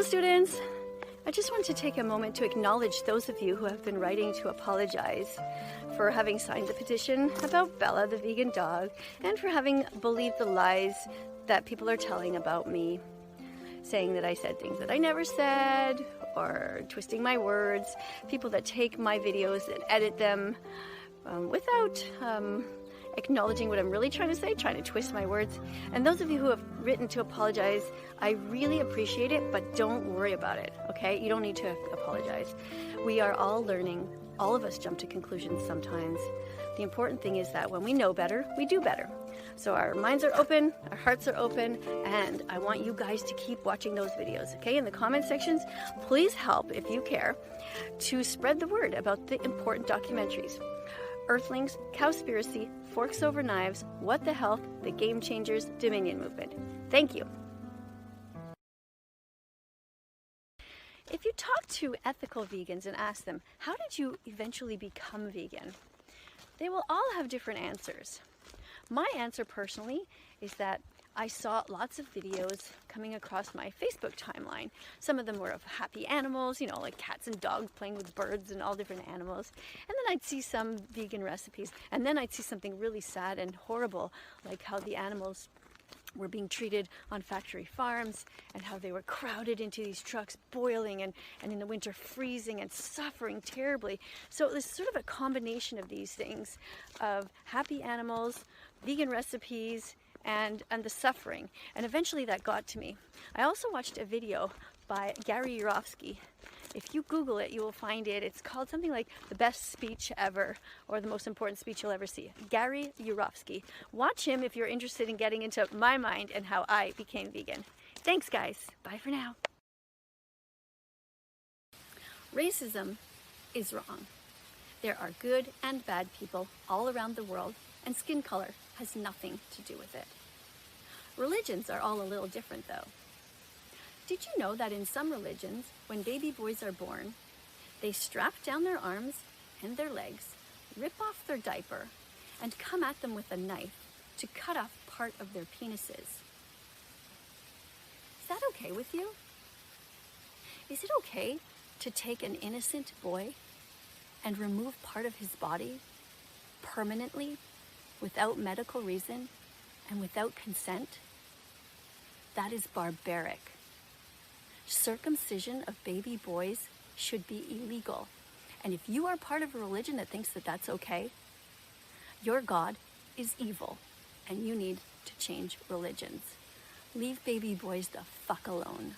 students! I just want to take a moment to acknowledge those of you who have been writing to apologize for having signed the petition about Bella the vegan dog and for having believed the lies that people are telling about me, saying that I said things that I never said or twisting my words, people that take my videos and edit them without acknowledging what I'm really trying to say, trying to twist my words. And those of you who have written to apologize, I really appreciate it, but don't worry about it, okay? You don't need to apologize. We are all learning. All of us jump to conclusions sometimes. The important thing is that when we know better, we do better. So our minds are open, our hearts are open, and I want you guys to keep watching those videos, okay? In the comment sections, please help, if you care, to spread the word about the important documentaries. Earthlings, Cowspiracy, Forks Over Knives, What the Health, The Game Changers, Dominion Movement. Thank you. If you talk to ethical vegans and ask them, how did you eventually become vegan? They will all have different answers. My answer personally is that I saw lots of videos coming across my Facebook timeline. Some of them were of happy animals, you know, like cats and dogs playing with birds and all different animals. And then I'd see some vegan recipes. And then I'd see something really sad and horrible, like how the animals were being treated on factory farms and how they were crowded into these trucks, boiling and in the winter freezing and suffering terribly. So it was sort of a combination of these things, of happy animals, vegan recipes, and the suffering. And eventually that got to me. I also watched a video by Gary Yourofsky. If you Google it, you will find it. It's called something like The Best Speech Ever, or The Most Important Speech You'll Ever See. Gary Yourofsky. Watch him if you're interested in getting into my mind and how I became vegan. Thanks, guys. Bye for now. Racism is wrong. There are good and bad people all around the world, and skin color has nothing to do with it. Religions are all a little different though. Did you know that in some religions, when baby boys are born, they strap down their arms and their legs, rip off their diaper, and come at them with a knife to cut off part of their penises? Is that okay with you? Is it okay to take an innocent boy and remove part of his body permanently without medical reason and without consent? That is barbaric. Circumcision of baby boys should be illegal. And if you are part of a religion that thinks that that's okay, your God is evil and you need to change religions. Leave baby boys the fuck alone.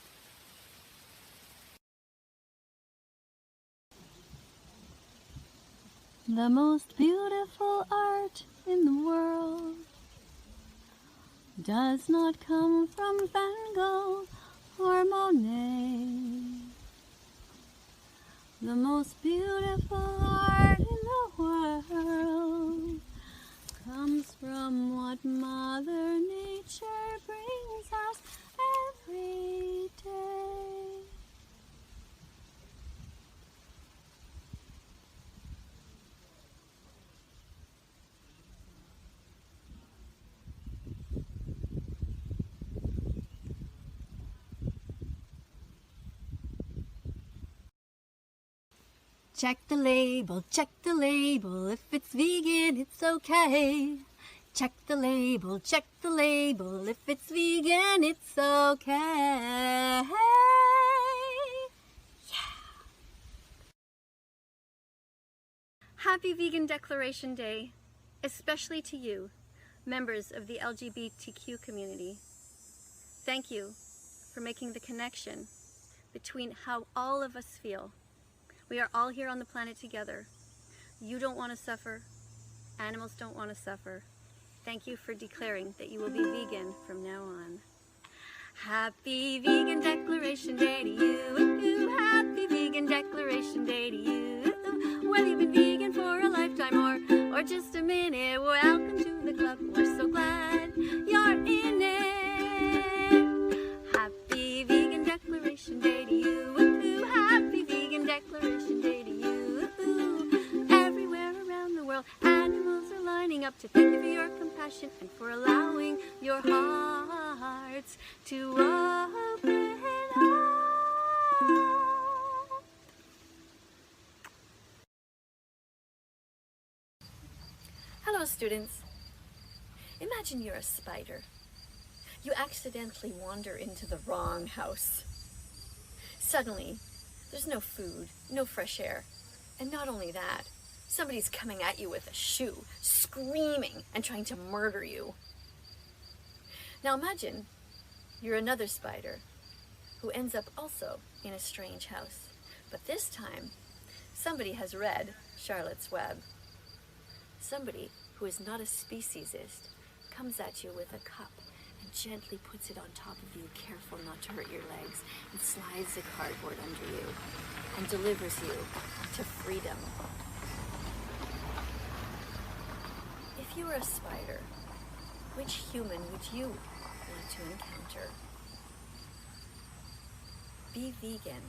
The most beautiful art in the world does not come from Van Gogh or Monet. The most beautiful art in the world comes from what Mother Nature brings us every day. Check the label, if it's vegan, it's okay. Check the label, if it's vegan, it's okay. Yeah. Happy Vegan Declaration Day, especially to you, members of the LGBTQ community. Thank you for making the connection between how all of us feel. We are all here on the planet together. You don't want to suffer. Animals don't want to suffer. Thank you for declaring that you will be vegan from now on. Happy Vegan Declaration Day to you. Happy Vegan Declaration Day to you. Whether you've been vegan for a lifetime or just a minute, welcome to the club. We're so glad you're in it. Happy Vegan Declaration Day to you. Happy Vegan Declaration Day to you. Everywhere around the world, animals are lining up to thank you for your compassion and for allowing your hearts to open up. Hello, students. Imagine you're a spider. You accidentally wander into the wrong house. Suddenly, there's no food, no fresh air. And not only that, somebody's coming at you with a shoe, screaming and trying to murder you. Now imagine you're another spider who ends up also in a strange house. But this time, somebody has read Charlotte's Web. Somebody who is not a speciesist comes at you with a cup and gently puts it on top of you, careful not to hurt your legs, and slides the cardboard under you and delivers you to freedom. If you were a spider, which human would you want to encounter? Be vegan.